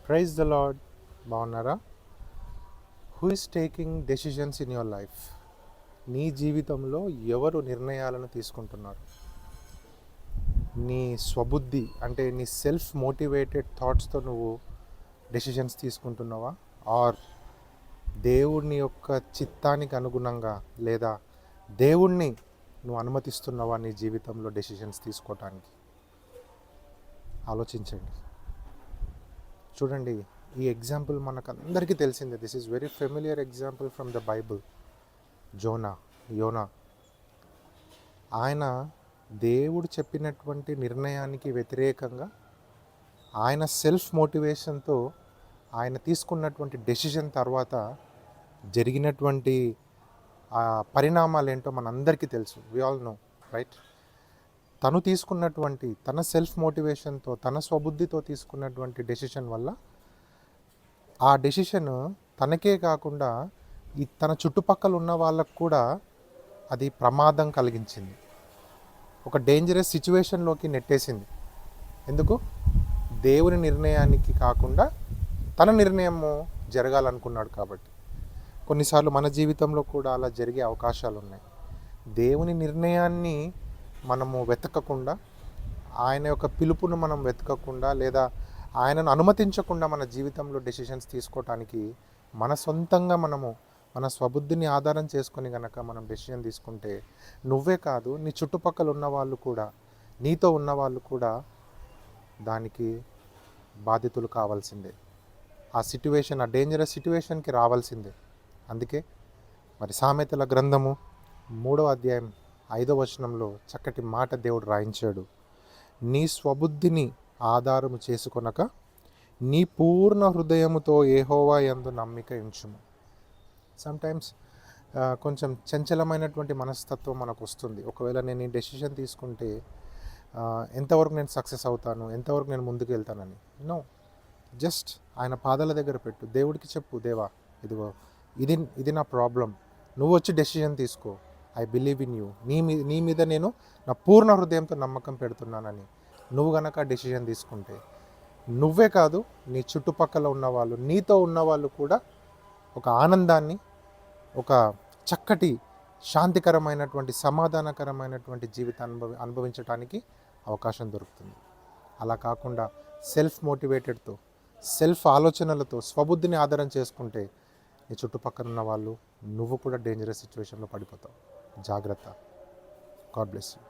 Praise the lord. బాగున్నారా? Who is taking decisions in your life? నీ జీవితంలో ఎవరు నిర్ణయాలను తీసుకుంటున్నారు? నీ స్వబుద్ధి అంటే నీ సెల్ఫ్ మోటివేటెడ్ థాట్స్తో నువ్వు డెసిషన్స్ తీసుకుంటున్నావా? ఆర్ దేవుని యొక్క చిత్తానికి అనుగుణంగా లేదా దేవుణ్ణి నువ్వు అనుమతిస్తున్నావా నీ జీవితంలో డెసిషన్స్ తీసుకోవటానికి? ఆలోచించండి. చూడండి, ఈ ఎగ్జాంపుల్ మనకు అందరికీ తెలిసిందే. This is very familiar example from the Bible. యోనా ఆయన దేవుడు చెప్పినటువంటి నిర్ణయానికి వ్యతిరేకంగా ఆయన సెల్ఫ్ మోటివేషన్తో ఆయన తీసుకున్నటువంటి డెసిషన్ తర్వాత జరిగినటువంటి పరిణామాలు ఏంటో మనందరికీ తెలుసు. We all know, right? తను తీసుకున్నటువంటి తన సెల్ఫ్ మోటివేషన్తో తన స్వబుద్ధితో తీసుకున్నటువంటి డెసిషన్ వల్ల ఆ డెసిషన్ తనకే కాకుండా తన చుట్టుపక్కల ఉన్న వాళ్ళకు కూడా అది ప్రమాదం కలిగించింది. ఒక డేంజరస్ సిచ్యువేషన్లోకి నెట్టేసింది. ఎందుకు? దేవుని నిర్ణయానికి కాకుండా తన నిర్ణయము జరగాలనుకున్నాడు కాబట్టి. కొన్నిసార్లు మన జీవితంలో కూడా అలా జరిగే అవకాశాలు ఉన్నాయి. దేవుని నిర్ణయాన్ని మనము వెతకకుండా, ఆయన యొక్క పిలుపును మనం వెతకకుండా లేదా ఆయనను అనుమతించకుండా మన జీవితంలో డెసిషన్స్ తీసుకోవటానికి మన సొంతంగా మన స్వబుద్ధిని ఆధారం చేసుకొని కనుక మనం డెసిషన్ తీసుకుంటే నువ్వే కాదు, నీ చుట్టుపక్కల ఉన్నవాళ్ళు కూడా, నీతో ఉన్నవాళ్ళు కూడా దానికి బాధితులు కావాల్సిందే. ఆ డేంజరస్ సిట్యువేషన్కి రావాల్సిందే. అందుకే మరి సామెతల గ్రంథము 3వ అధ్యాయం 5వ వచనంలో చక్కటి మాట దేవుడు రాయించాడు. నీ స్వబుద్ధిని ఆధారము చేసుకొనక నీ పూర్ణ హృదయముతో యెహోవా యందు నమ్మిక ఉంచుము. సమ్టైమ్స్ కొంచెం చంచలమైనటువంటి మనస్తత్వం మనకు వస్తుంది. ఒకవేళ నేను ఈ డెసిషన్ తీసుకుంటే ఎంతవరకు నేను సక్సెస్ అవుతాను, ఎంతవరకు నేను ముందుకు వెళ్తానని. నో, జస్ట్ ఆయన పాదాల దగ్గర పెట్టు. దేవుడికి చెప్పు, దేవా ఇదిగో ఇది నా ప్రాబ్లం, నువ్వు వచ్చి డెసిషన్ తీసుకో. I believe in you. నీ మీద నేను నా పూర్ణ హృదయంతో నమ్మకం పెడుతున్నానని నువ్వు గనక డెసిషన్ తీసుకుంటే నువ్వే కాదు, నీ చుట్టుపక్కల ఉన్నవాళ్ళు, నీతో ఉన్నవాళ్ళు కూడా ఒక ఆనందాన్ని, ఒక చక్కటి శాంతికరమైనటువంటి సమాధానకరమైనటువంటి జీవితాన్ని అనుభవించడానికి అవకాశం దొరుకుతుంది. అలా కాకుండా సెల్ఫ్ మోటివేటెడ్తో, సెల్ఫ్ ఆలోచనలతో స్వబుద్ధిని ఆధారం చేసుకుంటే నీ చుట్టుపక్కల ఉన్న వాళ్ళు, నువ్వు కూడా డేంజరస్ సిచ్యువేషన్లో పడిపోతావు. జాగ్రత్త. God bless you.